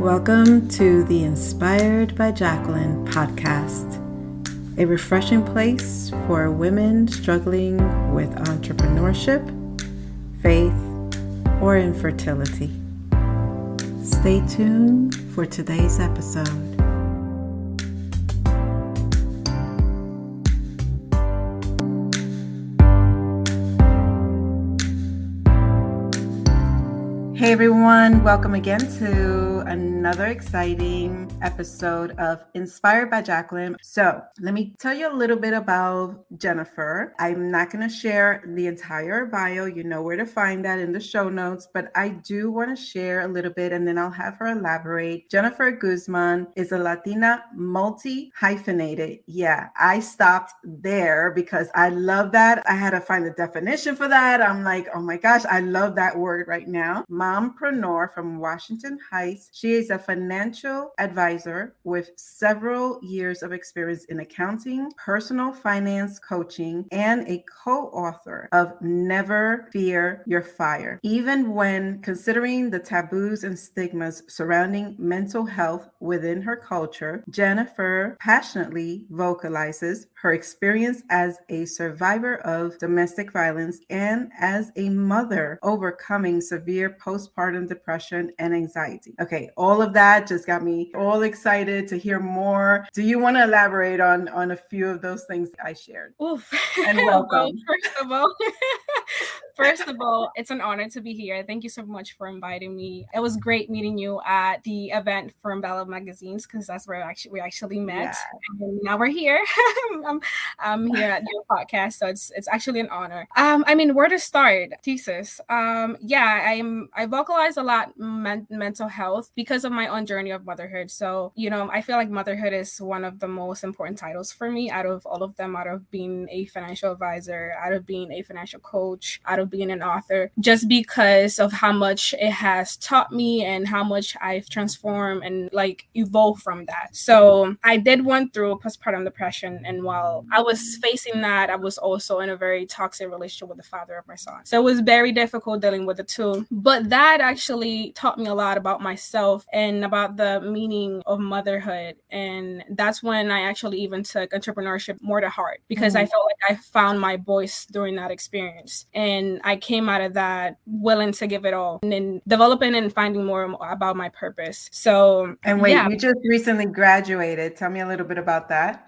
Welcome to the Inspired by Jacqueline podcast, a refreshing place for women struggling with entrepreneurship, faith, or infertility. Stay tuned for today's episode. Hey everyone, welcome again to another exciting episode of Inspired by Jacqueline. So let me tell you a little bit about Jennifer. I'm not going to share the entire bio. You know where to find that in the show notes, but I do want to share a little bit and then I'll have her elaborate. Jennifer Guzman is a Latina multi-hyphenated. Yeah, I stopped there because I love that. I had to find the definition for that. I'm like, oh my gosh, I love that word right now. Mompreneur from Washington Heights. She is a financial advisor with several years of experience in accounting, personal finance coaching, and a co-author of Never Fear You're Fired. Even when considering the taboos and stigmas surrounding mental health within her culture, Jennifer passionately vocalizes her experience as a survivor of domestic violence and as a mother overcoming severe postpartum depression and anxiety. Okay, all of that just got me all excited to hear more. Do you want to elaborate on a few of those things I shared? Oof. And welcome. Well, first of all, it's an honor to be here. Thank you so much for inviting me. It was great meeting you at the event from Bella Magazines because that's where we actually met. Yeah. And now we're here. I'm here at your podcast, so it's actually an honor. I mean, where to start? Thesis. I vocalize a lot mental health because of my own journey of motherhood. So, I feel like motherhood is one of the most important titles for me out of all of them, out of being a financial advisor, out of being a financial coach, out of being an author, just because of how much it has taught me and how much I've transformed and evolved from that. So I did went through postpartum depression, and while I was facing that, I was also in a very toxic relationship with the father of my son. So it was very difficult dealing with the two. But that actually taught me a lot about myself and about the meaning of motherhood. And that's when I actually even took entrepreneurship more to heart because I felt like I found my voice during that experience. And I came out of that willing to give it all and then developing and finding more about my purpose. So, and wait, you just recently graduated. Tell me a little bit about that.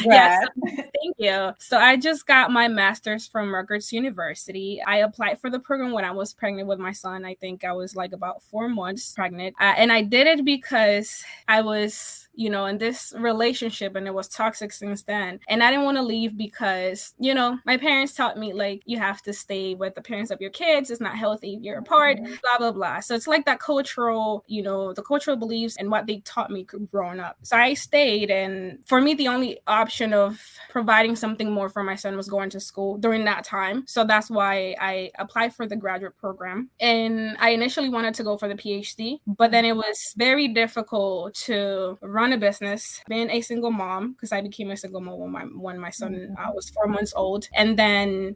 Yes, thank you. So I just got my master's from Rutgers University. I applied for the program when I was pregnant with my son. I think I was about 4 months pregnant. And I did it because I was in this relationship and it was toxic since then. And I didn't want to leave because, my parents taught me you have to stay with the parents of your kids. It's not healthy if you're apart, blah, blah, blah. So it's like that cultural, the cultural beliefs and what they taught me growing up. So I stayed. And for me, the only option of providing something more for my son was going to school during that time. So that's why I applied for the graduate program. And I initially wanted to go for the PhD, but then it was very difficult to run a business, being a single mom, because I became a single mom when my son was 4 months old. And then,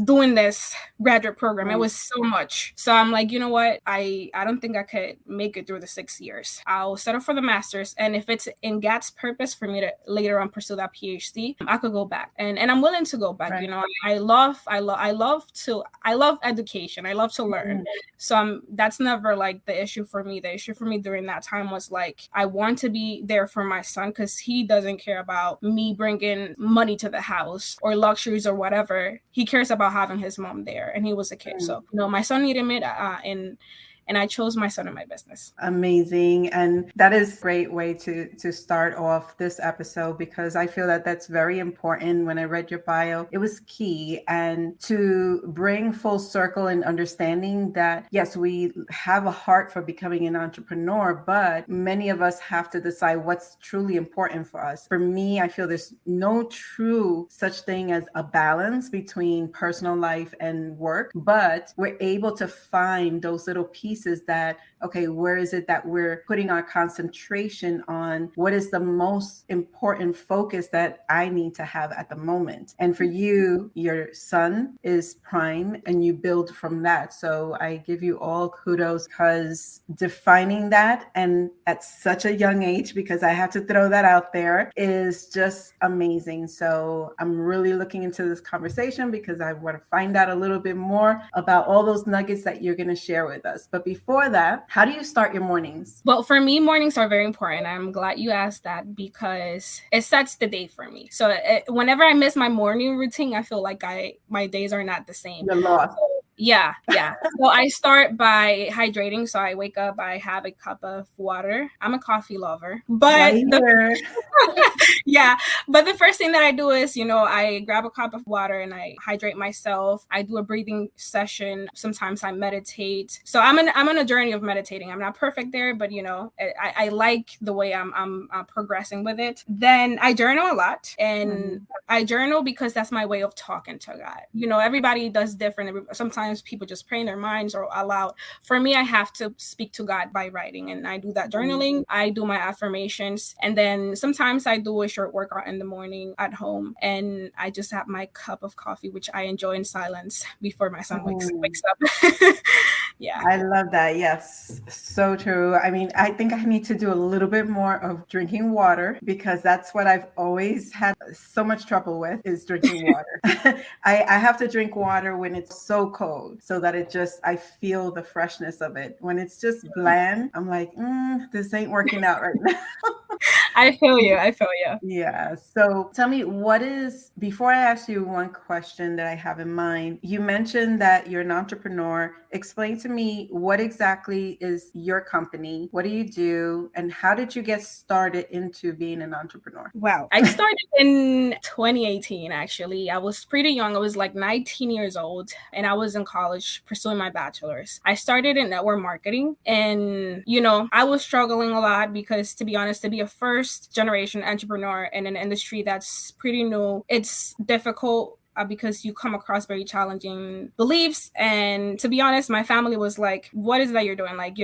doing this graduate program, it was so much. So I'm like, you know what? I don't think I could make it through the 6 years. I'll settle for the master's. And if it's in God's purpose for me to later on pursue that PhD, I could go back. And I'm willing to go back. Right. I love education. I love to learn. So that's never the issue for me. The issue for me during that time was I want to be there for my son because he doesn't care about me bringing money to the house or luxuries or whatever. He cares about having his mom there, and he was a kid. So my son needed me and I chose my son in my business. Amazing. And that is a great way to start off this episode because I feel that that's very important. When I read your bio, it was key. And to bring full circle and understanding that, yes, we have a heart for becoming an entrepreneur, but many of us have to decide what's truly important for us. For me, I feel there's no true such thing as a balance between personal life and work, but we're able to find those little pieces pieces that, okay, where is it that we're putting our concentration on? What is the most important focus that I need to have at the moment? And for you, your son is prime and you build from that. So I give you all kudos, because defining that, and at such a young age, because I have to throw that out there, is just amazing. So I'm really looking into this conversation because I want to find out a little bit more about all those nuggets that you're going to share with us. But before that, how do you start your mornings? Well, for me, mornings are very important. I'm glad you asked that because it sets the day for me. So whenever I miss my morning routine, I feel like my days are not the same. You're lost. So, yeah. So I start by hydrating. So I wake up, I have a cup of water. I'm a coffee lover, but but the first thing that I do is, I grab a cup of water and I hydrate myself. I do a breathing session. Sometimes I meditate. So I'm on a journey of meditating. I'm not perfect there, but I like the way I'm progressing with it. Then I journal a lot, and I journal because that's my way of talking to God. Everybody does different. Sometimes people just pray in their minds or aloud. For me, I have to speak to God by writing, and I do that journaling. I do my affirmations, and then sometimes I do a short workout in the morning at home, and I just have my cup of coffee, which I enjoy in silence before my son wakes up. Yeah. I love that. Yes, so true. I mean, I think I need to do a little bit more of drinking water, because that's what I've always had so much trouble with, is drinking water. I have to drink water when it's so cold, so that I feel the freshness of it. When it's just bland, I'm like, this ain't working out right now. I feel you. Yeah. So tell me, before I ask you one question that I have in mind, you mentioned that you're an entrepreneur. Explain to me, what exactly is your company? What do you do? And how did you get started into being an entrepreneur? Wow. I started in 2018, actually. I was pretty young. I was like 19 years old, and I was in college pursuing my bachelor's. I started in network marketing, and, I was struggling a lot because, to be honest, to be a first generation entrepreneur in an industry that's pretty new, it's difficult because you come across very challenging beliefs. And to be honest, my family was like, what is that you're doing? Like,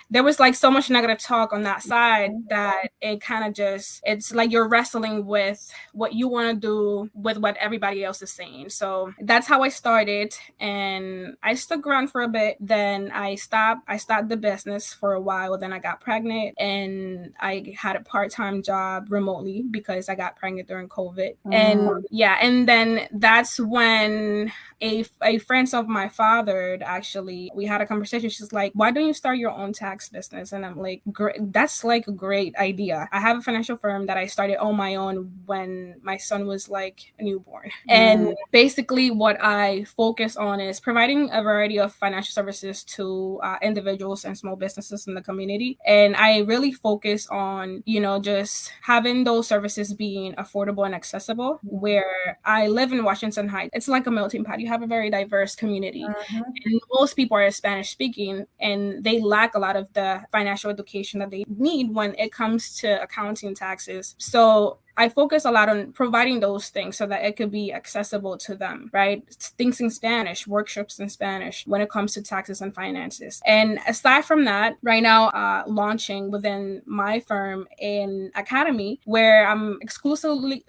there was like so much negative talk on that side that it kind of it's like you're wrestling with what you want to do with what everybody else is saying. So that's how I started, and I stuck around for a bit. Then I stopped the business for a while. Then I got pregnant, and I had a part-time job remotely because I got pregnant during COVID. And then that's when a friend of my father, actually, we had a conversation. She's like, why don't you start your own tax business? And I'm like, that's like a great idea. I have a financial firm that I started on my own when my son was like a newborn. And basically what I focus on is providing a variety of financial services to individuals and small businesses in the community. And I really focus on, just having those services being affordable and accessible. Where I live in Washington Heights, it's like a melting pot. You have a very diverse community, and most people are Spanish speaking, and they lack a lot of the financial education that they need when it comes to accounting, taxes. So I focus a lot on providing those things so that it could be accessible to them, right? Things in Spanish, workshops in Spanish when it comes to taxes and finances. And aside from that, right now, launching within my firm an academy where I'm exclusively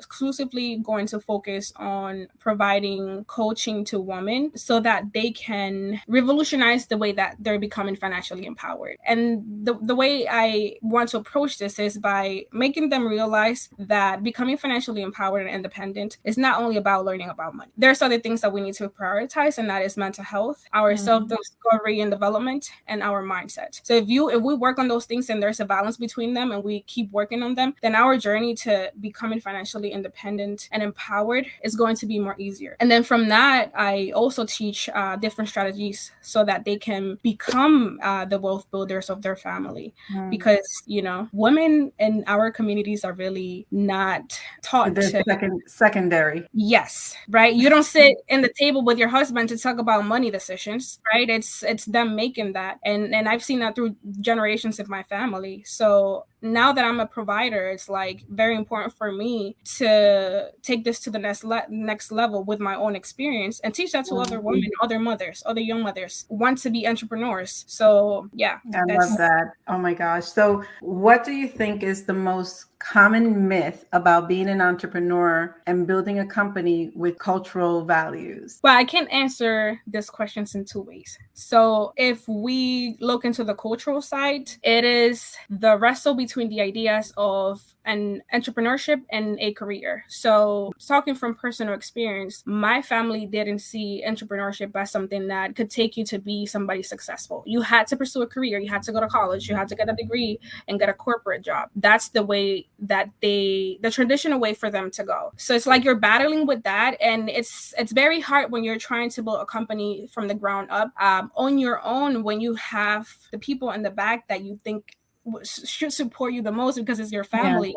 going to focus on providing coaching to women so that they can revolutionize the way that they're becoming financially empowered. And the way I want to approach this is by making them realize that becoming financially empowered and independent is not only about learning about money. There's other things that we need to prioritize, and that is mental health, our self-discovery and development, and our mindset. So if we work on those things and there's a balance between them and we keep working on them, then our journey to becoming financially independent and empowered is going to be more easier. And then from that, I also teach different strategies so that they can become the wealth builders of their family. Because, women in our communities are really not taught to secondary. Yes, right. You don't sit in the table with your husband to talk about money decisions, right? It's them making that, and I've seen that through generations of my family. So now that I'm a provider, it's like very important for me to take this to the next level with my own experience and teach that to other women, other mothers, other young mothers want to be entrepreneurs. So yeah, I love that. Oh my gosh. So what do you think is the most common myth about being an entrepreneur and building a company with cultural values? Well, I can answer this questions in two ways. So if we look into the cultural side, it is the wrestle between the ideas of an entrepreneurship and a career. So talking from personal experience, my family didn't see entrepreneurship as something that could take you to be somebody successful. You had to pursue a career, you had to go to college, you had to get a degree and get a corporate job. That's the way that the traditional way for them to go. So it's like you're battling with that, and it's very hard when you're trying to build a company from the ground up on your own, when you have the people in the back that you think should support you the most because it's your family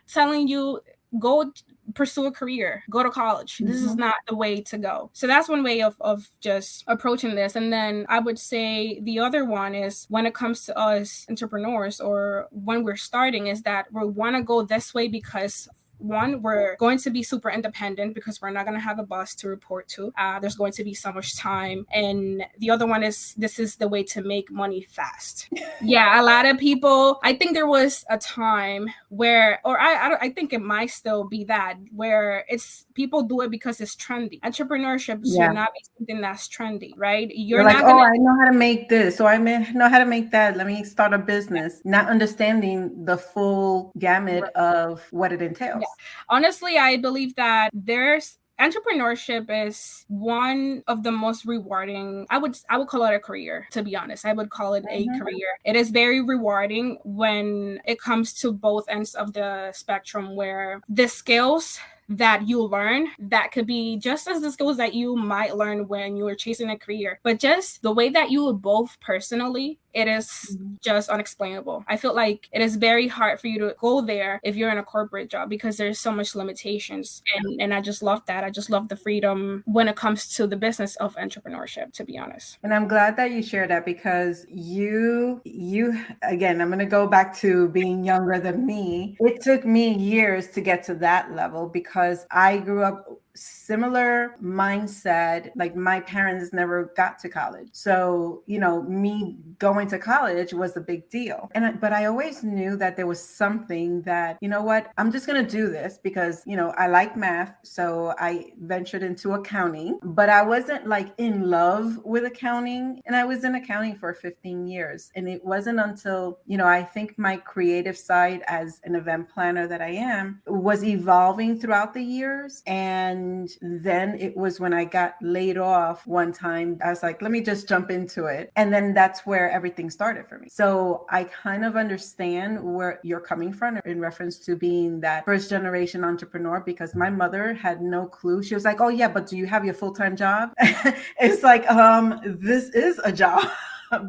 telling you go pursue a career, go to college. This is not the way to go. So that's one way of just approaching this. And then I would say the other one is when it comes to us entrepreneurs or when we're starting is that we want to go this way because one, we're going to be super independent because we're not going to have a boss to report to. There's going to be so much time. And the other one is this is the way to make money fast. Yeah, a lot of people, I think there was a time where, or I think it might still be that, where it's people do it because it's trendy. Entrepreneurship should not be something that's trendy, right? You're like, I know how to make this, so I know how to make that. Let me start a business, not understanding the full gamut of what it entails. Yeah. Honestly, I believe that entrepreneurship is one of the most rewarding. I would call it a career, to be honest. I would call it a career. It is very rewarding when it comes to both ends of the spectrum, where the skills that you learn that could be just as the skills that you might learn when you were chasing a career, but just the way that you both personally, it is just unexplainable. I feel like it is very hard for you to go there if you're in a corporate job because there's so much limitations. And I just love that. I just love the freedom when it comes to the business of entrepreneurship, to be honest. And I'm glad that you shared that because you again, I'm going to go back to being younger than me. It took me years to get to that level because I grew up similar mindset. Like my parents never got to college. So, me going to college was a big deal. But I always knew that there was something that, I'm just going to do this because, I like math. So I ventured into accounting, but I wasn't like in love with accounting. And I was in accounting for 15 years. And it wasn't until, I think my creative side as an event planner that I am was evolving throughout the years. And then it was when I got laid off one time, I was like, let me just jump into it. And then that's where everything started for me. So I kind of understand where you're coming from in reference to being that first generation entrepreneur, because my mother had no clue. She was like, oh yeah, but do you have your full-time job? It's like, this is a job.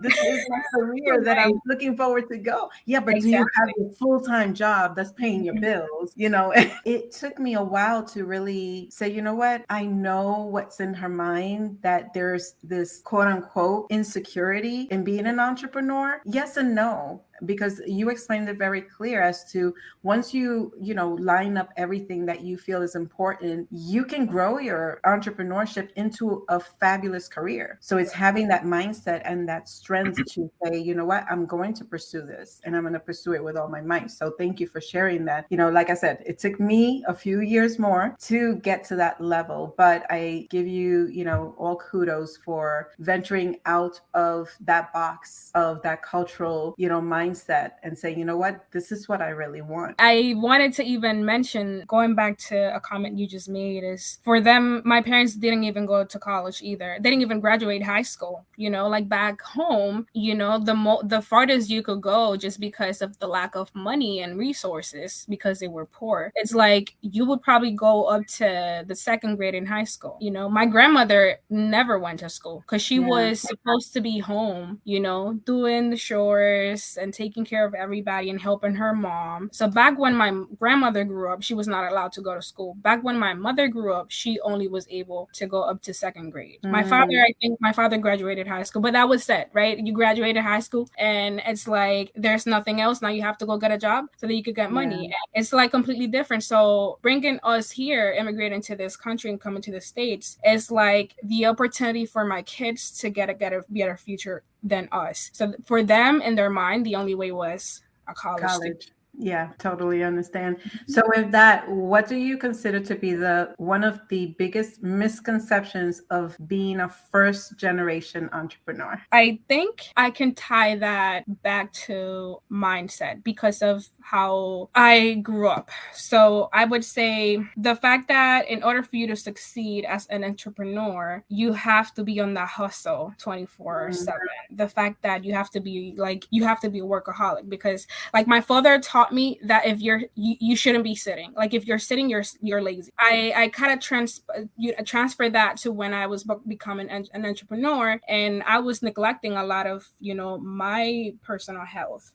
This is my career that I'm looking forward to go. Yeah, but do you have a full-time job that's paying your bills? It took me a while to really say, you know what? I know what's in her mind, that there's this quote unquote insecurity in being an entrepreneur. Yes and no. Because you explained it very clear as to once you line up everything that you feel is important, you can grow your entrepreneurship into a fabulous career. So it's having that mindset and that strength to say, you know what, I'm going to pursue this and I'm going to pursue it with all my might. So thank you for sharing that. Like I said, it took me a few years more to get to that level, but I give you, all kudos for venturing out of that box of that cultural, mindset and say, you know what, this is what I really want. I wanted to even mention, going back to a comment you just made, is for them, my parents didn't even go to college either. They didn't even graduate high school. Like back home, the farthest you could go just because of the lack of money and resources because they were poor. It's like you would probably go up to the second grade in high school. My grandmother never went to school because she was supposed to be home, doing the chores and taking care of everybody and helping her mom. So back when my grandmother grew up, she was not allowed to go to school. Back when my mother grew up, she only was able to go up to 2nd grade. My father, I think my father graduated high school, but that was set, right? You graduated high school and it's like, there's nothing else. Now you have to go get a job so that you could get money. It's like completely different. So bringing us here, immigrating to this country and coming to the States, is like the opportunity for my kids to get a better future than us. So for them, in their mind, the only way was a college. Yeah, totally understand. So with that, what do you consider to be one of the biggest misconceptions of being a first generation entrepreneur? I think I can tie that back to mindset because of how I grew up. So I would say the fact that in order for you to succeed as an entrepreneur, you have to be on the hustle 24/7. The fact that you have to be a workaholic, because like my father taught me that if you shouldn't be sitting. Like if you're sitting, you're lazy. I kind of transfer that to when I was becoming an entrepreneur, and I was neglecting a lot of my personal health,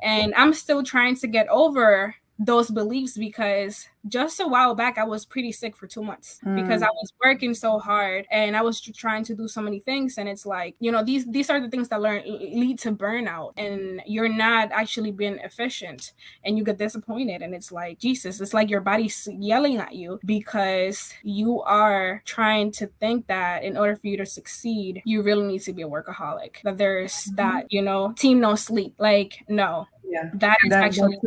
and I'm still trying to get over those beliefs, because just a while back I was pretty sick for 2 months because I was working so hard and I was trying to do so many things, and it's like these are the things that lead to burnout, and you're not actually being efficient and you get disappointed, and it's like Jesus, it's like your body's yelling at you because you are trying to think that in order for you to succeed you really need to be a workaholic, that there's that team no sleep, like no. Yeah, that is actually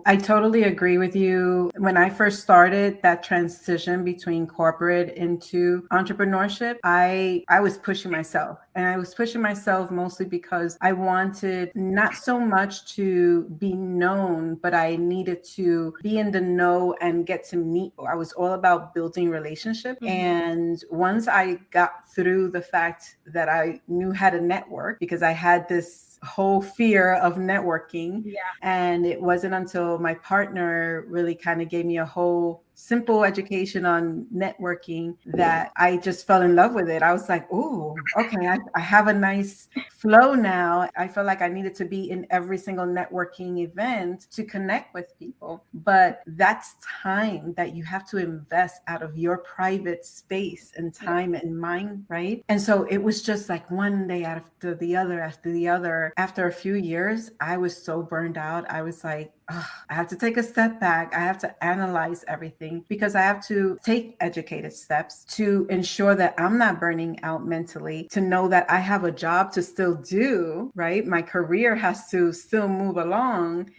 I totally agree with you. When I first started that transition between corporate into entrepreneurship, I was pushing myself, and I was pushing myself mostly because I wanted not so much to be known, but I needed to be in the know and get to meet. I was all about building relationships. And once I got through the fact that I knew how to network, because I had this whole fear of networking. And it wasn't until my partner really kind of gave me a whole simple education on networking that I just fell in love with it. I was like, oh, okay, I have a nice flow now. I felt like I needed to be in every single networking event to connect with people. But that's time that you have to invest out of your private space and time and mind, right? And so it was just like one day after the other, after the other. After a few years, I was so burned out. I was like, I have to take a step back. I have to analyze everything, because I have to take educated steps to ensure that I'm not burning out mentally, to know that I have a job to still do, right? My career has to still move along.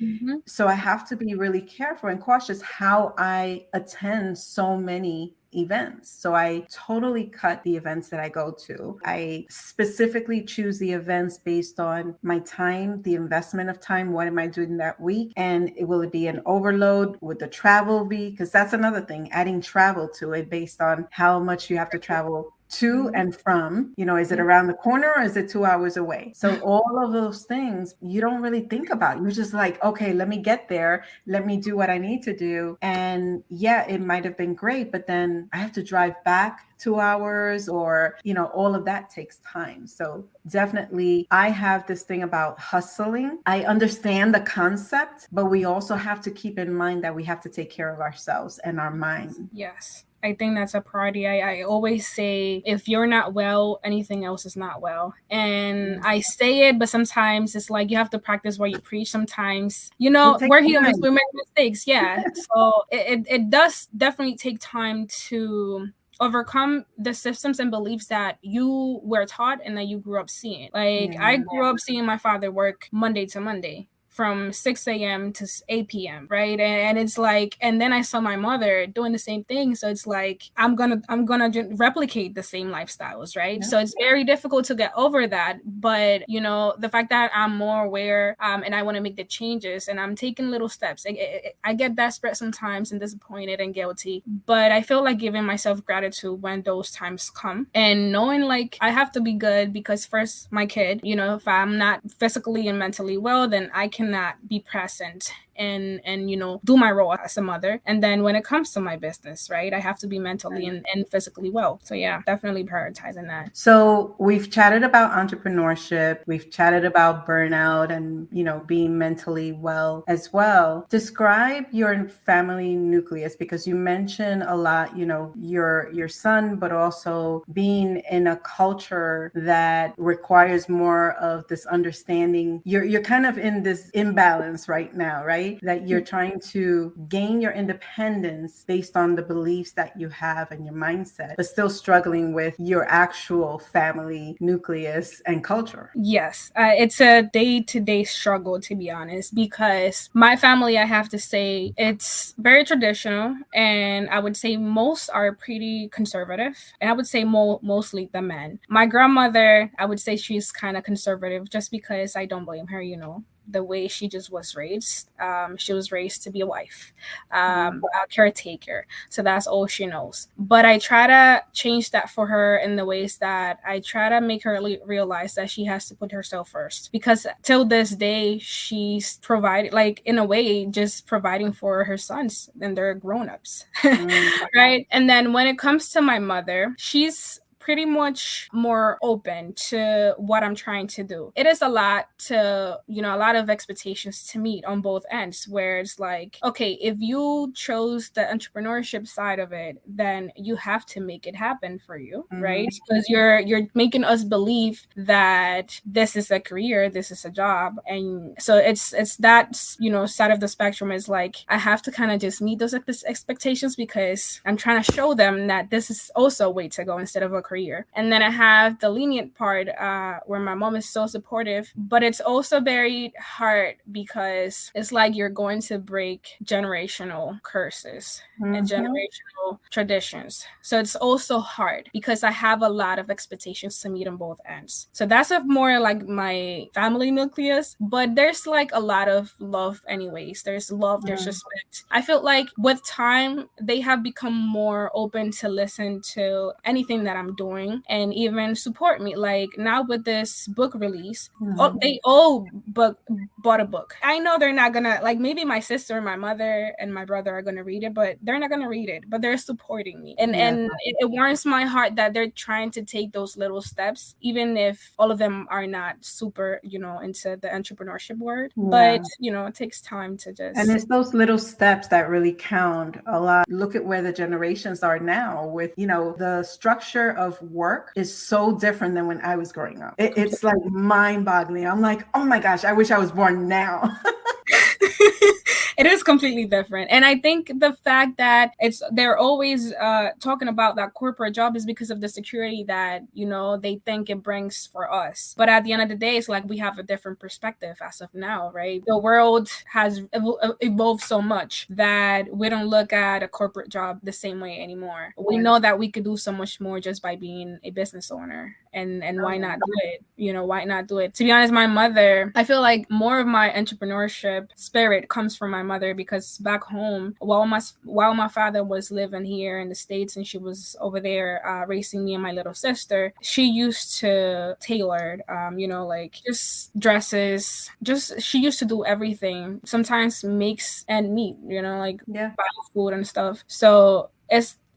So I have to be really careful and cautious how I attend so many events. So I totally cut the events that I go to. I specifically choose the events based on my time, the investment of time. What am I doing that week? And will it be an overload? Would the travel be? Because that's another thing, adding travel to it based on how much you have to travel to and from, is it around the corner or is it 2 hours away? So all of those things you don't really think about. You're just like, okay, let me get there. Let me do what I need to do. And yeah, it might have been great, but then I have to drive back 2 hours or, all of that takes time. So definitely I have this thing about hustling. I understand the concept, but we also have to keep in mind that we have to take care of ourselves and our mind. Yes. I think that's a priority. I always say, if you're not well, anything else is not well. And I say it, but sometimes it's like you have to practice what you preach. Sometimes, we're humans, we make mistakes. Yeah. So it does definitely take time to overcome the systems and beliefs that you were taught and that you grew up seeing. Like I grew up seeing my father work Monday to Monday, from 6 a.m. to 8 p.m. right? And it's like, and then I saw my mother doing the same thing. So it's like, I'm gonna replicate the same lifestyles, right? So it's very difficult to get over that. But the fact that I'm more aware and I want to make the changes and I'm taking little steps. I get desperate sometimes and disappointed and guilty, but I feel like giving myself gratitude when those times come, and knowing like I have to be good, because first my kid, if I'm not physically and mentally well, then I cannot be present and do my role as a mother. And then when it comes to my business, right, I have to be mentally and physically well. So yeah, definitely prioritizing that. So we've chatted about entrepreneurship, we've chatted about burnout and, being mentally well as well. Describe your family nucleus, because you mentioned a lot, your son, but also being in a culture that requires more of this understanding. You're kind of in this imbalance right now, right? That you're trying to gain your independence based on the beliefs that you have and your mindset, but still struggling with your actual family nucleus and culture. Yes, it's a day-to-day struggle, to be honest, because my family, I have to say, it's very traditional, and I would say most are pretty conservative, and I would say mostly the men. My grandmother, I would say she's kind of conservative, just because I don't blame her, the way she just was raised. She was raised to be a wife, a caretaker. So that's all she knows. But I try to change that for her in the ways that I try to make her realize that she has to put herself first. Because till this day, she's provided, like, in a way, just providing for her sons, and they're grown-ups. Right? And then when it comes to my mother, she's pretty much more open to what I'm trying to do. It is a lot of expectations to meet on both ends, where it's like, okay, if you chose the entrepreneurship side of it, then you have to make it happen for you, right? Because you're making us believe that this is a career, this is a job. And so it's that, side of the spectrum is like, I have to kind of just meet those expectations, because I'm trying to show them that this is also a way to go instead of a career. And then I have the lenient part where my mom is so supportive, but it's also very hard, because it's like you're going to break generational curses and generational traditions. So it's also hard, because I have a lot of expectations to meet on both ends. So that's more like my family nucleus, but there's like a lot of love anyways. There's love, there's respect. I feel like with time, they have become more open to listen to anything that I'm doing and even support me. Like now with this book release, they all bought a book. I know they're not gonna, like, maybe my sister, my mother, and my brother are gonna read it, but they're not gonna read it, but they're supporting me. And it warms my heart that they're trying to take those little steps, even if all of them are not super, into the entrepreneurship world. But it takes time to just, and it's those little steps that really count a lot. Look at where the generations are now with, the structure of work is so different than when I was growing up. It's like mind-boggling. I'm like, oh my gosh, I wish I was born now. It is completely different. And I think the fact that they're always talking about that corporate job is because of the security that, they think it brings for us. But at the end of the day, it's like we have a different perspective as of now, right? The world has evolved so much that we don't look at a corporate job the same way anymore. We know that we could do so much more just by being a business owner. And why not do it? Why not do it? To be honest, my mother, I feel like more of my entrepreneurship spirit comes from my mother, because back home, while my father was living here in the States and she was over there raising me and my little sister, she used to tailor, like just dresses, she used to do everything. Sometimes makes and meet, like buy food and stuff. So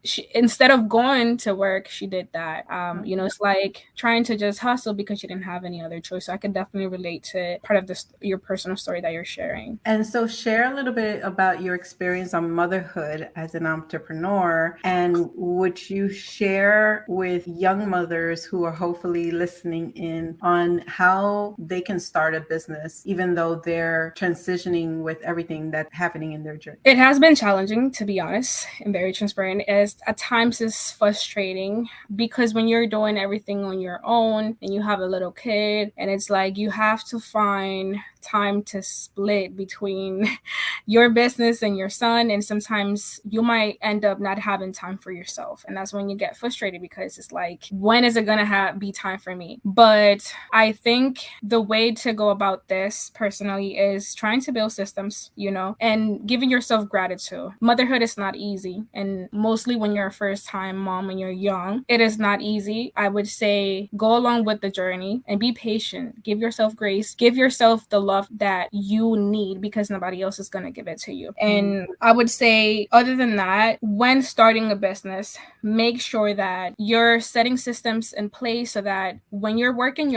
she, instead of going to work, she did that. It's like trying to just hustle because she didn't have any other choice. So I could definitely relate to part of your personal story that you're sharing. And so share a little bit about your experience on motherhood as an entrepreneur, and would you share with young mothers who are hopefully listening in on how they can start a business, even though they're transitioning with everything that's happening in their journey? It has been challenging, to be honest, and very transparent. At times it's frustrating, because when you're doing everything on your own and you have a little kid, and it's like you have to find time to split between your business and your son, and sometimes you might end up not having time for yourself, and that's when you get frustrated, because it's like, when is it gonna be time for me? But I think the way to go about this personally is trying to build systems, and giving yourself gratitude. Motherhood is not easy, and mostly when you're a first time mom and you're young, it is not easy. I would say go along with the journey and be patient. Give yourself grace. Give yourself the love that you need, because nobody else is going to give it to you. And I would say, other than that, when starting a business, make sure that you're setting systems in place so that when you're working,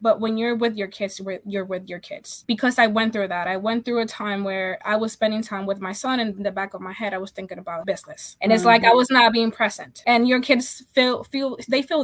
but when you're with your kids, you're with your kids. Because I went through that. I went through a time where I was spending time with my son, and in the back of my head, I was thinking about business. And it's like I was not being present. And your kids feel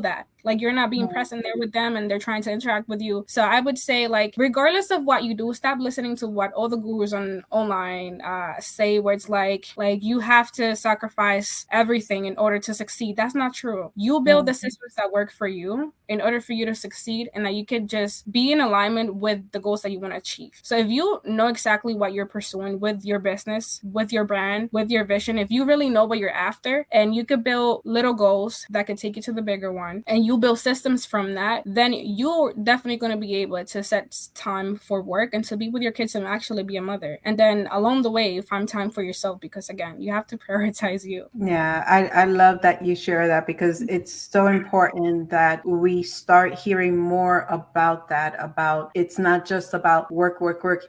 that. Like you're not being present there with them, and they're trying to interact with you. So I would say, like, regardless of what you do, stop listening to what all the gurus online say, where it's like you have to sacrifice everything in order to succeed. That's not true. You build the systems that work for you in order for you to succeed, and that you could just be in alignment with the goals that you want to achieve. So if you know exactly what you're pursuing with your business, with your brand, with your vision, if you really know what you're after, and you could build little goals that could take you to the bigger one, and you build systems from that, then you're definitely going to be able to set time for work and to be with your kids and actually be a mother. And then along the way, find time for yourself, because again, you have to prioritize you. Yeah, I love that you share that, because it's so important that we start hearing more about that, about it's not just about work,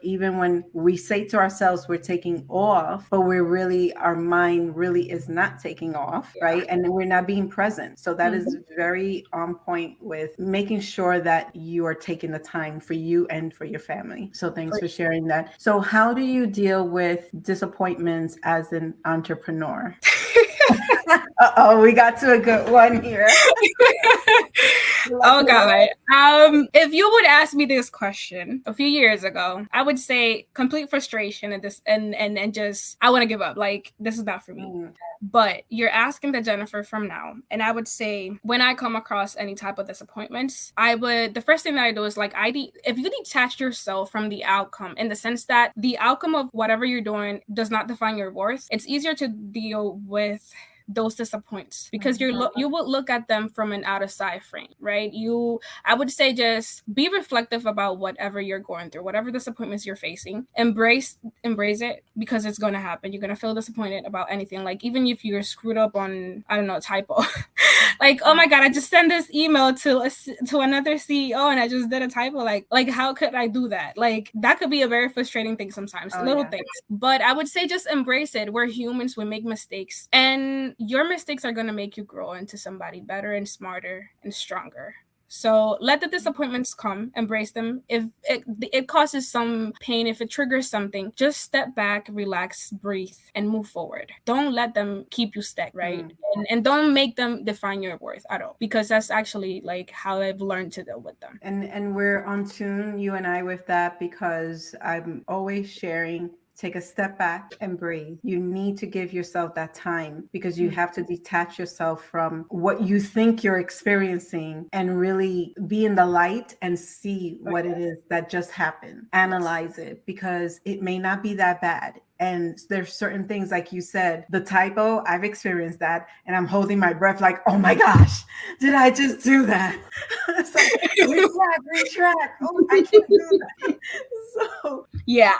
even when we say to ourselves we're taking off, but our mind really is not taking off, right? And we're not being present. So that is very on point with making sure that you are taking the time for you and for your family. So thanks for sharing that. So how do you deal with disappointments as an entrepreneur? Uh-oh, we got to a good one here. Oh God. If you would ask me this question a few years ago, I would say complete frustration and this and just I want to give up. Like, this is not for me. But you're asking the Jennifer from now. And I would say, when I come across any type of disappointments, the first thing that I do is like, if you detach yourself from the outcome, in the sense that the outcome of whatever you're doing does not define your worth, it's easier to deal with those disappointments, because you will look at them from an outer side frame, right? I would say just be reflective about whatever you're going through, whatever disappointments you're facing. Embrace it, because it's going to happen. You're going to feel disappointed about anything. Like, even if you're screwed up on, I don't know, a typo. Like, oh my God, I just sent this email to another CEO and I just did a typo. Like how could I do that? Like, that could be a very frustrating thing sometimes, things. But I would say just embrace it. We're humans, we make mistakes, and your mistakes are going to make you grow into somebody better and smarter and stronger. So let the disappointments come, embrace them. If it causes some pain, if it triggers something, just step back, relax, breathe, and move forward. Don't let them keep you stuck, right? And don't make them define your worth at all, because that's actually like how I've learned to deal with them. And we're on tune, you and I, with that, because I'm always sharing. Take a step back and breathe. You need to give yourself that time, because you have to detach yourself from what you think you're experiencing and really be in the light and see what it is that just happened. Analyze it, because it may not be that bad. And there's certain things, like you said, the typo, I've experienced that, and I'm holding my breath like, oh my gosh, did I just do that? It's like, retract. Oh, I can't do that. So yeah.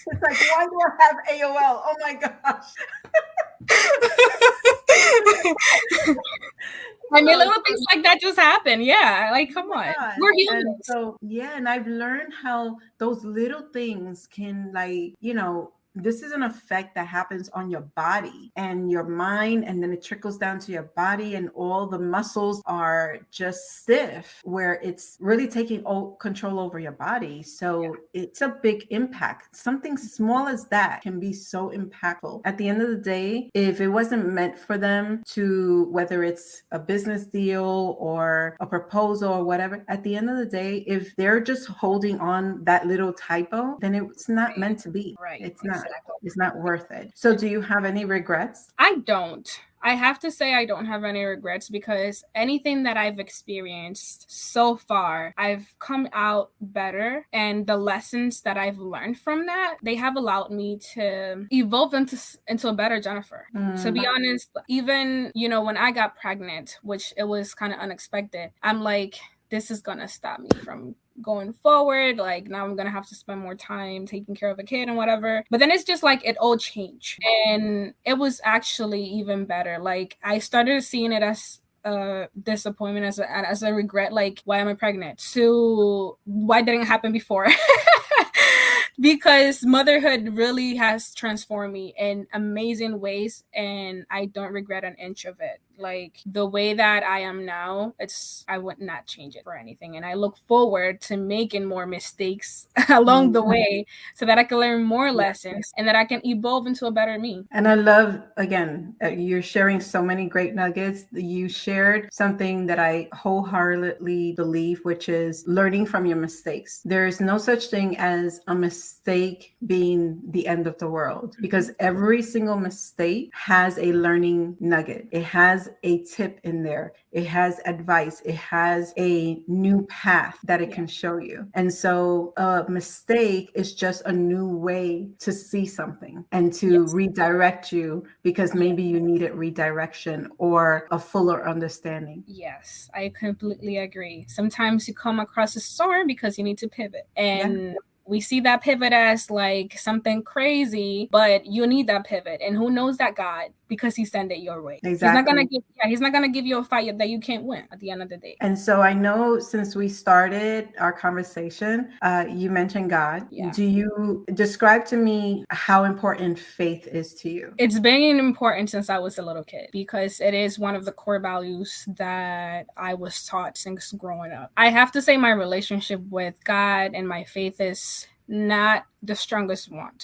It's like, why do I have AOL? Oh my gosh. I mean, little things like that just happen. Yeah. Like, come on. We're humans. And I've learned how those little things can, like, this is an effect that happens on your body and your mind, and then it trickles down to your body, and all the muscles are just stiff, where it's really taking control over your body. So it's a big impact. Something small as that can be so impactful. At the end of the day, if it wasn't meant for them to, whether it's a business deal or a proposal or whatever, at the end of the day, if they're just holding on that little typo, then it's not meant to be. Right. It's not. It's not worth it. So do you have any regrets? I don't. I have to say I don't have any regrets, because anything that I've experienced so far, I've come out better. And the lessons that I've learned from that, they have allowed me to evolve into a better Jennifer. To be honest, even, when I got pregnant, which it was kind of unexpected, I'm like, this is going to stop me from going forward. Like now I'm going to have to spend more time taking care of a kid and whatever. But then it's just like it all changed. And it was actually even better. Like I started seeing it as disappointment, as a regret, like why am I pregnant, to why didn't it happen before. Because motherhood really has transformed me in amazing ways, and I don't regret an inch of it. Like the way that I am now, I would not change it for anything. And I look forward to making more mistakes along the way so that I can learn more lessons and that I can evolve into a better me. And I love, again, you're sharing so many great nuggets. You shared something that I wholeheartedly believe, which is learning from your mistakes. There is no such thing as a mistake being the end of the world, because every single mistake has a learning nugget. It has a tip in there. It has advice. It has a new path that it can show you. And so a mistake is just a new way to see something and to redirect you, because maybe you needed redirection or a fuller understanding. Yes, I completely agree. Sometimes you come across a storm because you need to pivot. And we see that pivot as like something crazy, but you need that pivot. And who knows that God, because he sent it your way. Exactly. He's not gonna give you a fight that you can't win at the end of the day. And so I know since we started our conversation, you mentioned God. Yeah. Do you describe to me how important faith is to you? It's been important since I was a little kid, because it is one of the core values that I was taught since growing up. I have to say my relationship with God and my faith is not the strongest one,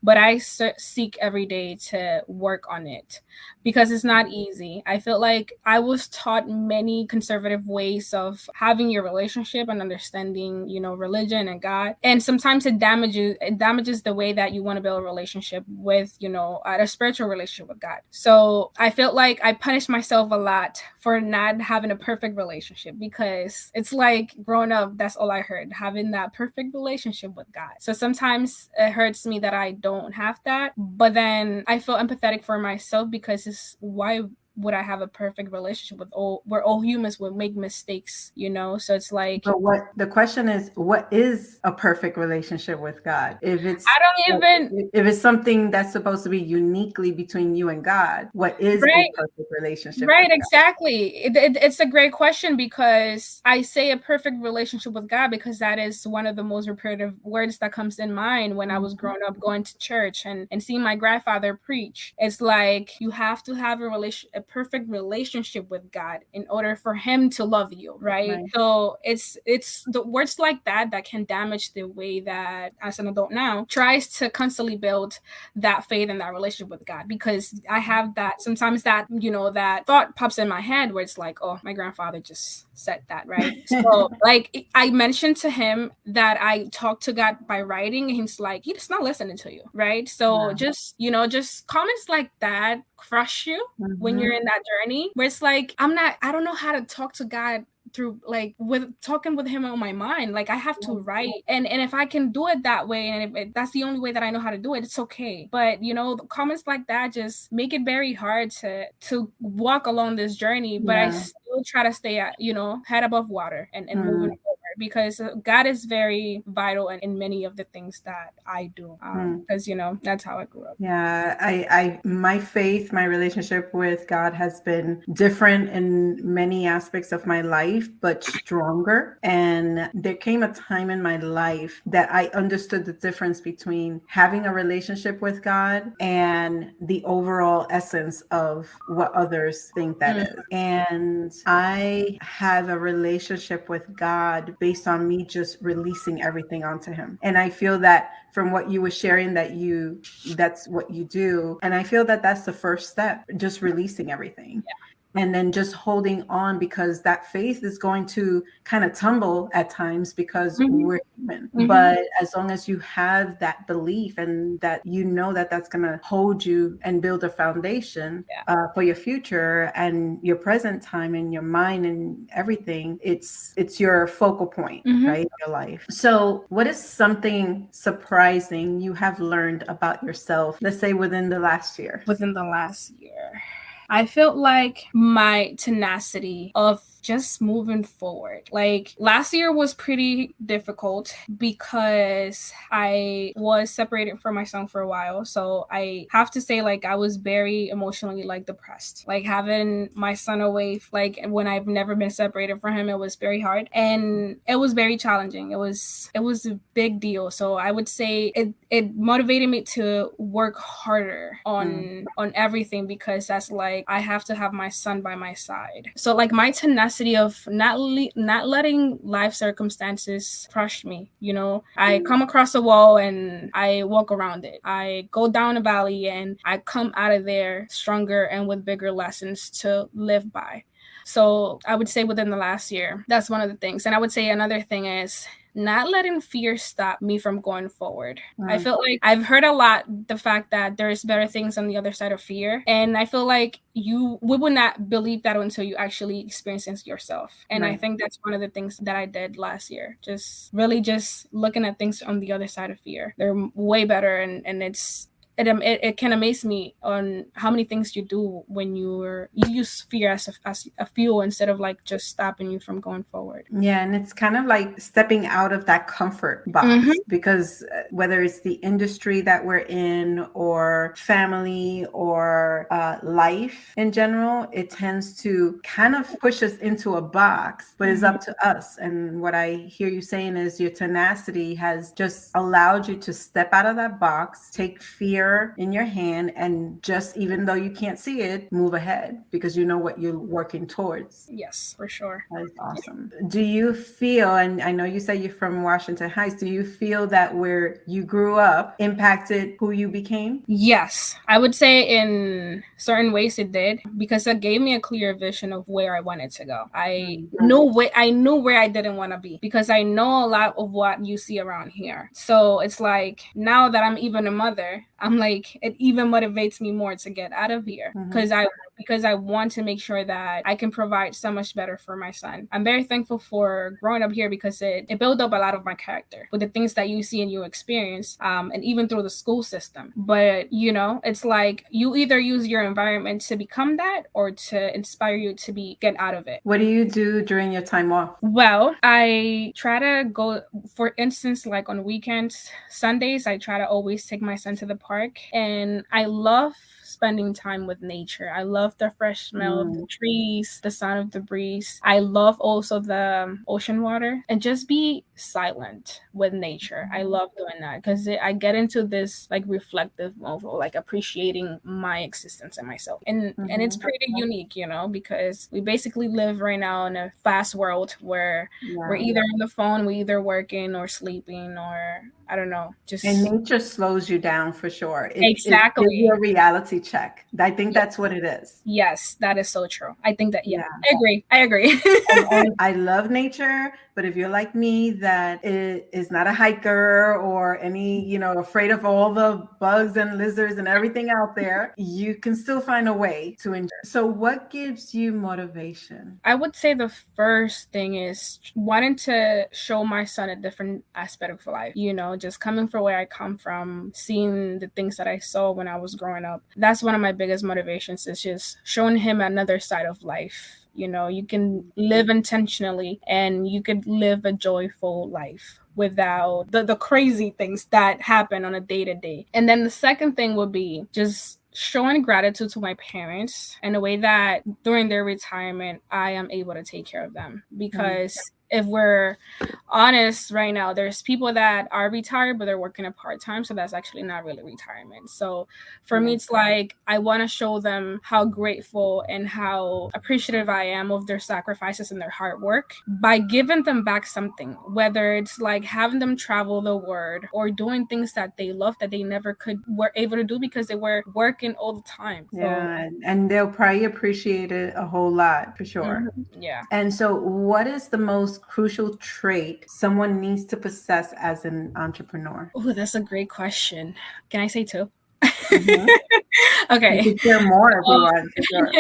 but I seek every day to work on it, because it's not easy. I feel like I was taught many conservative ways of having your relationship and understanding, religion and God. And sometimes it damages the way that you want to build a relationship with, a spiritual relationship with God. So I felt like I punished myself a lot for not having a perfect relationship, because it's like growing up, that's all I heard, having that perfect relationship with God. So sometimes it hurts me that I don't have that, but then I feel empathetic for myself, because why would I have a perfect relationship where all humans would make mistakes, So it's like, but what the question is, what is a perfect relationship with God? If it's something that's supposed to be uniquely between you and God, what is a perfect relationship? Right, exactly. It's a great question, because I say a perfect relationship with God because that is one of the most repetitive words that comes in mind when I was growing up, going to church and seeing my grandfather preach. It's like you have to have a perfect relationship with God in order for him to love you, right? So it's the words like that can damage the way that, as an adult now, tries to constantly build that faith and that relationship with God, because I have that sometimes that that thought pops in my head where it's like, oh, my grandfather just said that, right? So like I mentioned to him that I talk to God by writing, and he's like, he's not listening to you, right? So just comments like that crush you when you're in that journey where it's like, I don't know how to talk to God through, like, with talking with him on my mind. Like I have to write, and if I can do it that way, and if that's the only way that I know how to do it, it's okay. But the comments like that just make it very hard to walk along this journey. But I still try to stay at head above water and moving forward, because God is very vital in many of the things that I do, because that's how I grew up. My faith, my relationship with God has been different in many aspects of my life, but stronger. And there came a time in my life that I understood the difference between having a relationship with God and the overall essence of what others think that is. And I have a relationship with God based on me just releasing everything onto him. And I feel that from what you were sharing, that's what you do. And I feel that that's the first step, just releasing everything. And then just holding on, because that faith is going to kind of tumble at times because we're human. But as long as you have that belief and that that's going to hold you and build a foundation for your future and your present time and your mind and everything, it's your focal point, right, in your life. So what is something surprising you have learned about yourself, let's say within the last year? Within the last year, I felt like my tenacity of just moving forward. Like last year was pretty difficult because I was separated from my son for a while. So I have to say, like, I was very emotionally like depressed. Like having my son away, like when I've never been separated from him, it was very hard and it was very challenging. It was a big deal. So I would say it motivated me to work harder on everything, because that's like I have to have my son by my side. So like my tenacity of not letting life circumstances crush me, you know. I come across a wall and I walk around it. I go down a valley and I come out of there stronger and with bigger lessons to live by. So I would say within the last year, that's one of the things. And I would say another thing is not letting fear stop me from going forward. I feel like I've heard a lot the fact that there's better things on the other side of fear. And I feel like we would not believe that until you actually experience it yourself. And I think that's one of the things that I did last year. Just really just looking at things on the other side of fear. They're way better, and it can amaze me on how many things you do when you use fear as a fuel instead of like just stopping you from going forward. Yeah, and it's kind of like stepping out of that comfort box, because whether it's the industry that we're in or family or life in general, it tends to kind of push us into a box, but it's up to us. And what I hear you saying is your tenacity has just allowed you to step out of that box, take fear in your hand, and just, even though you can't see it, move ahead because you know what you're working towards. Yes, for sure. That's awesome. Do you feel, and I know you say you're from Washington Heights, do you feel that where you grew up impacted who you became? Yes, I would say in certain ways it did, because it gave me a clear vision of where I wanted to go. I knew where I didn't want to be, because I know a lot of what you see around here. So it's like now that I'm even a mother, I'm like, it even motivates me more to get out of here, because I want to make sure that I can provide so much better for my son. I'm very thankful for growing up here, because it built up a lot of my character with the things that you see and you experience, and even through the school system. But, you know, it's like you either use your environment to become that or to inspire you to get out of it. What do you do during your time off? Well, I try to go, for instance, like on weekends, Sundays, I try to always take my son to the park, and I love spending time with nature. I love the fresh smell of the trees, the sound of the breeze. I love also the ocean water, and just be silent with nature. I love doing that because I get into this like reflective mode, like appreciating my existence and myself. And it's pretty unique, you know, because we basically live right now in a fast world where we're either on the phone, we're either working or sleeping, or I don't know, just. And nature slows you down for sure. Exactly. It's your reality check. I think that's what it is. Yes, that is so true. I think that, I agree. and I love nature, but if you're like me, that is not a hiker or any, you know, afraid of all the bugs and lizards and everything out there, you can still find a way to enjoy. So what gives you motivation? I would say the first thing is wanting to show my son a different aspect of life, you know, just coming from where I come from, seeing the things that I saw when I was growing up. That's one of my biggest motivations, is just showing him another side of life. You know, you can live intentionally and you could live a joyful life without the crazy things that happen on a day-to-day. And then the second thing would be just showing gratitude to my parents in a way that during their retirement, I am able to take care of them. Because if we're honest right now, there's people that are retired, but they're working a part-time. So that's actually not really retirement. So for me, it's like, I want to show them how grateful and how appreciative I am of their sacrifices and their hard work by giving them back something, whether it's like having them travel the world or doing things that they love that they never were able to do because they were working all the time. Yeah, and they'll probably appreciate it a whole lot for sure. Yeah. And so what is the most crucial trait someone needs to possess as an entrepreneur? Oh, that's a great question. Can I say two? Okay. You can share more if you want. Sure.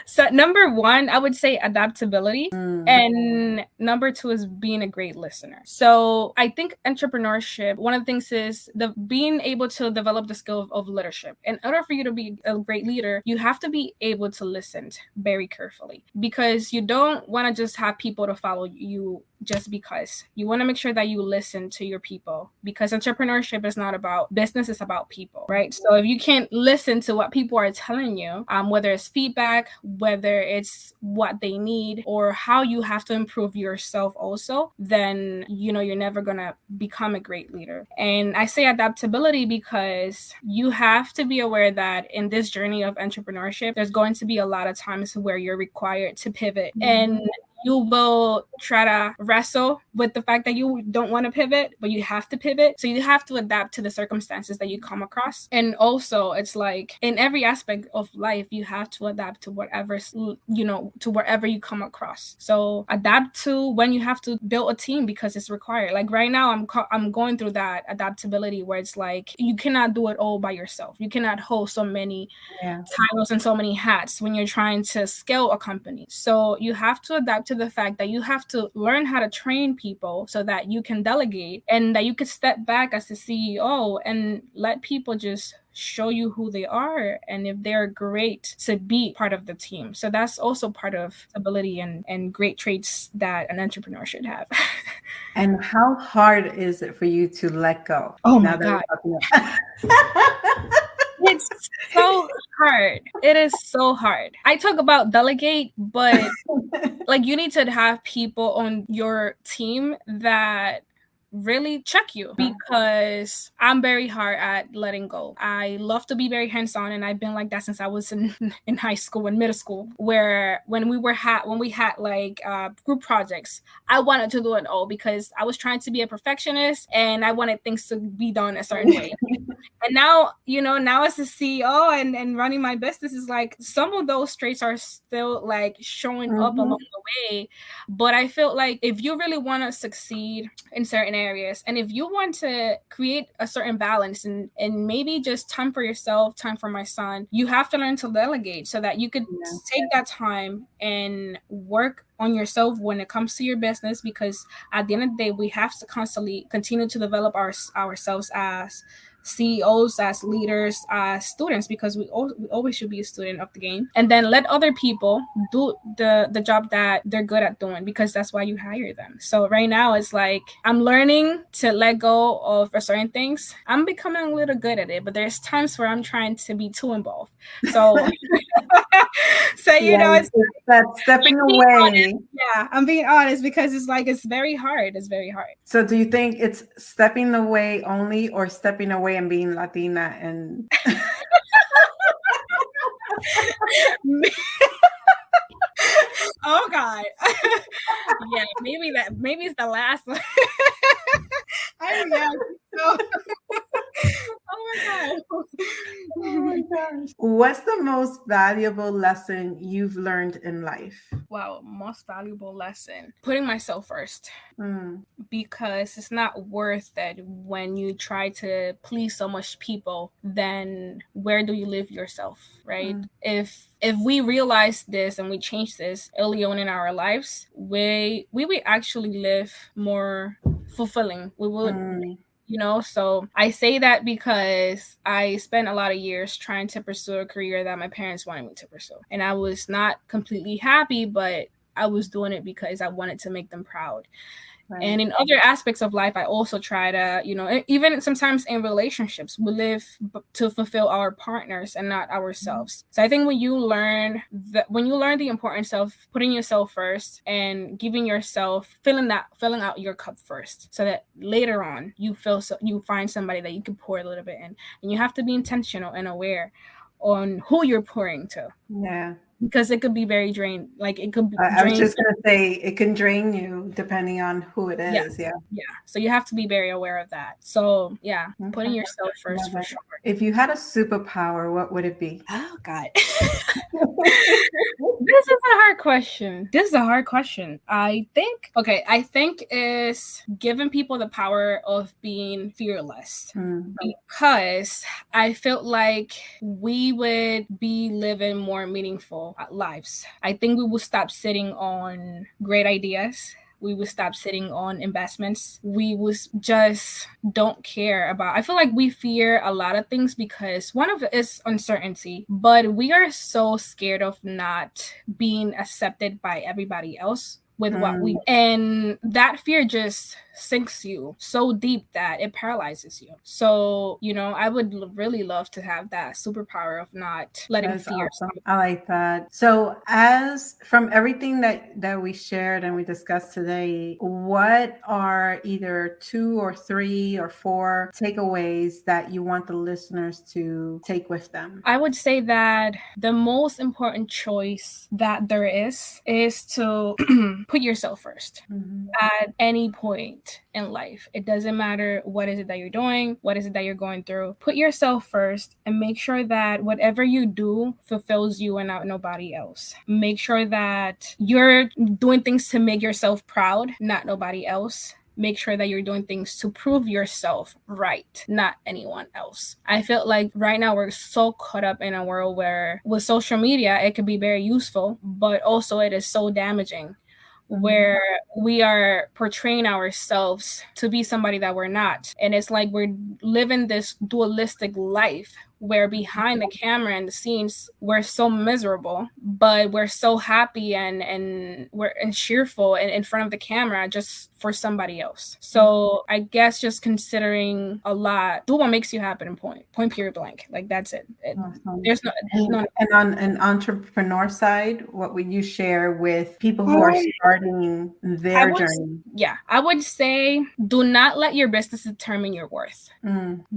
So number one, I would say adaptability. And number two is being a great listener. So I think entrepreneurship, one of the things is being able to develop the skill of leadership. In order for you to be a great leader, you have to be able to listen very carefully, because you don't want to just have people to follow you just because. You want to make sure that you listen to your people, because entrepreneurship is not about business, it's about people, right? So if you can't listen to what people are telling you, whether it's feedback, whether it's what they need, or how you have to improve yourself also, then you're never gonna become a great leader. And I say adaptability because you have to be aware that in this journey of entrepreneurship, there's going to be a lot of times where you're required to pivot, and you will try to wrestle with the fact that you don't want to pivot, but you have to pivot. So you have to adapt to the circumstances that you come across. And also, it's like in every aspect of life, you have to adapt to whatever, to wherever you come across. So adapt to when you have to build a team, because it's required. Like right now, I'm going through that adaptability where it's like you cannot do it all by yourself. You cannot hold so many titles and so many hats when you're trying to scale a company. So you have to adapt to the fact that you have to learn how to train people so that you can delegate, and that you could step back as the CEO and let people just show you who they are and if they're great to be part of the team. So that's also part of ability and great traits that an entrepreneur should have. And how hard is it for you to let go? Oh my God. It's so hard. It is so hard. I talk about delegate, but like you need to have people on your team that really check you, because I'm very hard at letting go. I love to be very hands-on, and I've been like that since I was in high school and middle school, where when we had like group projects, I wanted to do it all because I was trying to be a perfectionist and I wanted things to be done a certain way. And now, now as a CEO and running my business, is like some of those traits are still like showing up along the way. But I feel like if you really want to succeed in certain areas, and if you want to create a certain balance and maybe just time for yourself, time for my son, you have to learn to delegate so that you could take that time and work on yourself when it comes to your business, because at the end of the day, we have to constantly continue to develop ourselves as CEOs, as leaders, as students, because we always should be a student of the game. And then let other people do the job that they're good at doing, because that's why you hire them. So right now it's like I'm learning to let go of certain things. I'm becoming a little good at it, but there's times where I'm trying to be too involved. So so it's that stepping away. Yeah, I'm being honest, because it's like it's very hard. So do you think it's stepping away only, or stepping away and being Latina and oh God. Yeah, maybe it's the last one. So oh my gosh. What's the most valuable lesson you've learned in life? Wow, most valuable lesson. Putting myself first. Because it's not worth it when you try to please so much people. Then where do you live yourself, right? If we realize this and we change this early on in our lives, we will actually live more fulfilling. We would so I say that because I spent a lot of years trying to pursue a career that my parents wanted me to pursue. And I was not completely happy, but I was doing it because I wanted to make them proud. Right. And in other aspects of life, I also try to, even sometimes in relationships, we live to fulfill our partners and not ourselves. So I think when you learn the importance of putting yourself first and giving yourself, filling out your cup first, so that later on you find somebody that you can pour a little bit in, and you have to be intentional and aware on who you're pouring to. Yeah. because it could be very drained. Like it could I was just going to say it can drain you depending on who it is. Yeah. So you have to be very aware of that. So yeah, putting yourself first for sure. If you had a superpower, what would it be? Oh God. This is a hard question. I think is giving people the power of being fearless, because I felt like we would be living more meaningful lives. I think we will stop sitting on great ideas. We would stop sitting on investments. We would just don't care about. I feel like we fear a lot of things because one of it is uncertainty, but we are so scared of not being accepted by everybody else with what we, and that fear just sinks you so deep that it paralyzes you. So, I would really love to have that superpower of not letting fear. Awesome. I like that. So as from everything that we shared and we discussed today, what are either 2 or 3 or 4 takeaways that you want the listeners to take with them? I would say that the most important choice that there is to put yourself first at any point in life. It doesn't matter what is it that you're doing, what is it that you're going through. Put yourself first and make sure that whatever you do fulfills you and not nobody else. Make sure that you're doing things to make yourself proud, not nobody else. Make sure that you're doing things to prove yourself right, not anyone else. I feel like right now we're so caught up in a world where with social media, it could be very useful, but also it is so damaging, where we are portraying ourselves to be somebody that we're not. And it's like we're living this dualistic life where behind the camera and the scenes, we're so miserable, but we're so happy and we're cheerful and in front of the camera just for somebody else. So I guess just considering a lot, do what makes you happy and point period blank. Like that's it. There's no. And on an entrepreneur side, what would you share with people who are starting their journey? Yeah, I would say do not let your business determine your worth,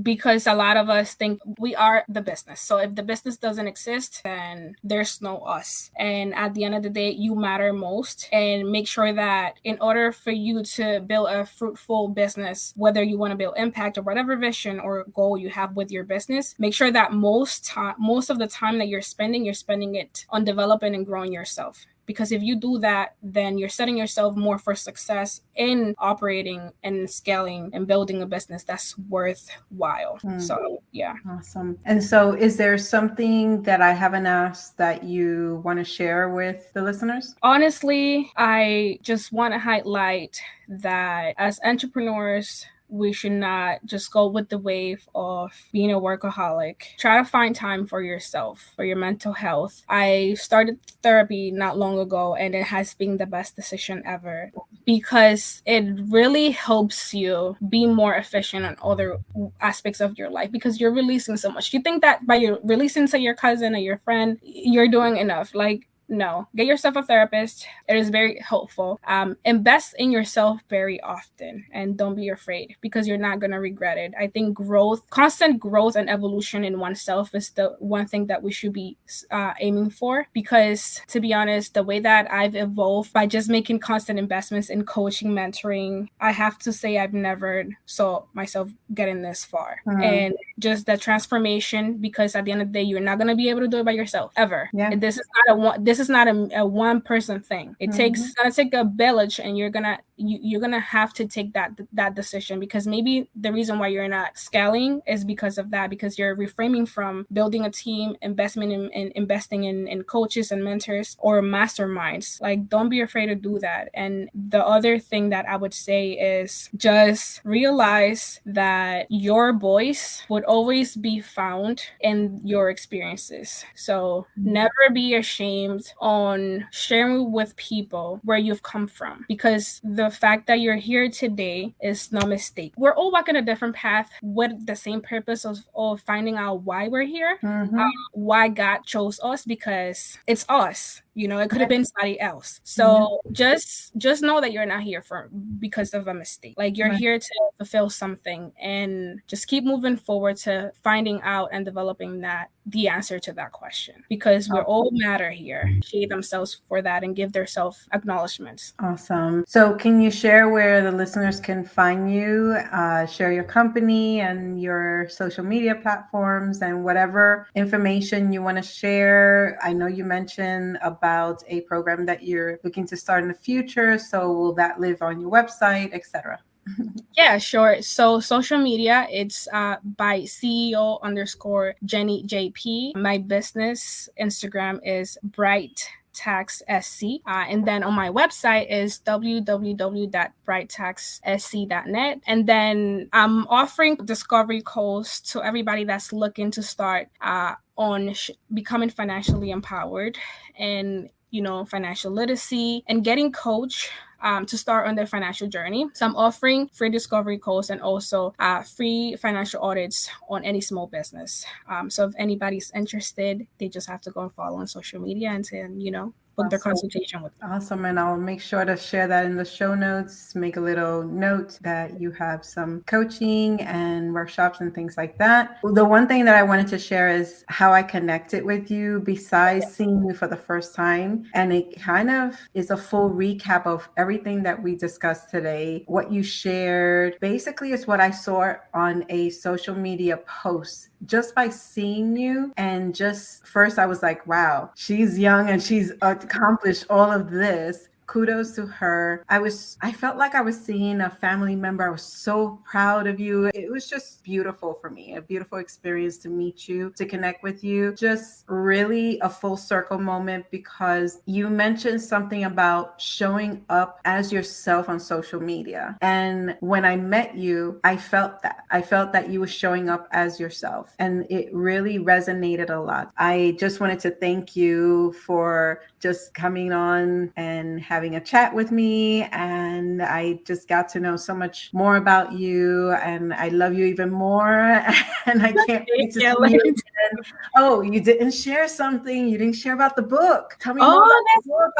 because a lot of us think we are the business. So if the business doesn't exist, then there's no us. And at the end of the day, you matter most. And make sure that in order for you to build a fruitful business, whether you want to build impact or whatever vision or goal you have with your business, make sure that most of the time that you're spending it on developing and growing yourself. Because if you do that, then you're setting yourself more for success in operating and scaling and building a business that's worthwhile. So, yeah. Awesome. And so is there something that I haven't asked that you want to share with the listeners? Honestly, I just want to highlight that as entrepreneurs, we should not just go with the wave of being a workaholic. Try to find time for yourself, for your mental health. I started therapy not long ago, and it has been the best decision ever because it really helps you be more efficient on other aspects of your life because you're releasing so much. You think that by your releasing to your cousin or your friend, you're doing enough. Like, no, get yourself a therapist. It is very helpful. Invest in yourself very often and don't be afraid because you're not going to regret it. I think constant growth and evolution in oneself is the one thing that we should be aiming for, because to be honest, the way that I've evolved by just making constant investments in coaching, mentoring, I have to say I've never saw myself getting this far. And just the transformation, because at the end of the day, you're not going to be able to do it by yourself ever. Yeah. And this is not a one person thing. It's gonna take a village, and you're gonna have to take that decision, because maybe the reason why you're not scaling is because of that, because you're reframing from building a team, investing in coaches and mentors or masterminds. Like, don't be afraid to do that. And the other thing that I would say is just realize that your voice would always be found in your experiences. So never be ashamed on sharing with people where you've come from, because the fact that you're here today is no mistake. We're all walking a different path with the same purpose of finding out why we're here, why God chose us, because it's us. You know, it could have been somebody else. So just know that you're not here because of a mistake. Like, you're here to fulfill something, and just keep moving forward to finding out and developing the answer to that question, because we're all matter here. Appreciate themselves for that and give their self acknowledgments. Awesome. So can you share where the listeners can find you, share your company and your social media platforms and whatever information you want to share? I know you mentioned about a program that you're looking to start in the future. So will that live on your website, etc.? Yeah, sure. So social media, it's by CEO_Jenny JP. My business Instagram is Bright Tax SC. And then on my website is www.brighttaxsc.net. And then I'm offering discovery calls to everybody that's looking to start on becoming financially empowered and, you know, financial literacy and getting coached to start on their financial journey. So I'm offering free discovery calls and also free financial audits on any small business. So if anybody's interested, they just have to go and follow on social media and, you know, book their consultation with me. Awesome. And I'll make sure to share that in the show notes, make a little note that you have some coaching and workshops and things like that. The one thing that I wanted to share is how I connected with you besides seeing you for the first time. And it kind of is a full recap of everything that we discussed today. What you shared basically is what I saw on a social media post just by seeing you. And just first I was like, wow, she's young and she's accomplished all of this. Kudos to her. I felt like I was seeing a family member. I was so proud of you. It was just beautiful for me, a beautiful experience to meet you, to connect with you. Just really a full circle moment, because you mentioned something about showing up as yourself on social media. And when I met you, I felt that. I felt that you were showing up as yourself. And it really resonated a lot. I just wanted to thank you for just coming on and having a chat with me. And I just got to know so much more about you, and I love you even more. And I can't wait to see you again. Oh, you didn't share something. You didn't share about the book. Tell me more about the book.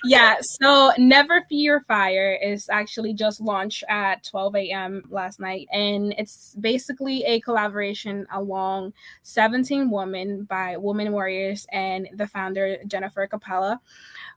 Yeah. So Never Fear Fire is actually just launched at 12 a.m. last night. And it's basically a collaboration along 17 women by women warriors and the founder, Jennifer Capella.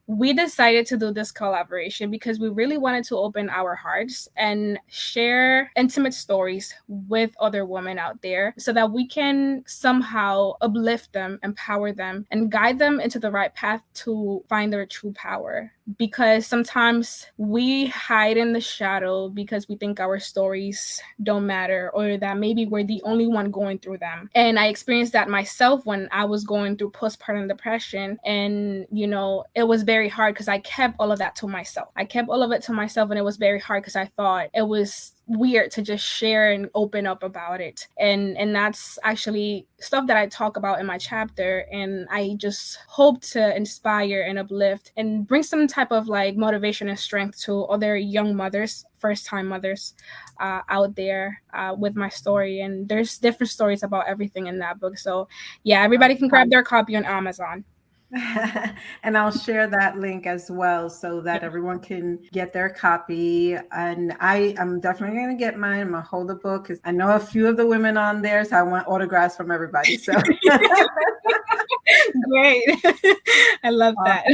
We decided to do this collaboration because we really wanted to open our hearts and share intimate stories with other women out there so that we can somehow uplift them, empower them, and guide them into the right path to find their true power. Because sometimes we hide in the shadow because we think our stories don't matter, or that maybe we're the only one going through them. And I experienced that myself when I was going through postpartum depression. And, you know, it was very hard because I kept all of that to myself. And it was very hard because I thought it was weird to just share and open up about it. And that's actually stuff that I talk about in my chapter. And I just hope to inspire and uplift and bring some type of like motivation and strength to other young mothers, first-time mothers out there with my story. And there's different stories about everything in that book. So yeah, everybody can grab their copy on Amazon. And I'll share that link as well so that everyone can get their copy. And I'm definitely going to get mine. I'm going to hold the book because I know a few of the women on there, so I want autographs from everybody. So great. I love that.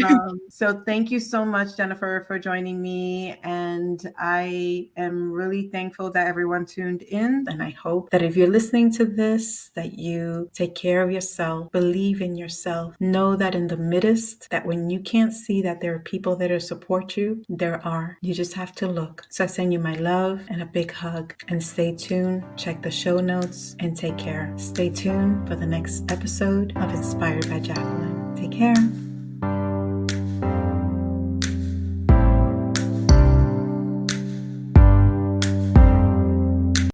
So thank you so much, Jennifer, for joining me. And I am really thankful that everyone tuned in. And I hope that if you're listening to this, that you take care of yourself, believe in yourself, know that in the midst, that when you can't see that there are people there to support you, there are. You just have to look. So I send you my love and a big hug. And stay tuned. Check the show notes and take care. Stay tuned for the next episode of Inspired by Jacqueline. Take care.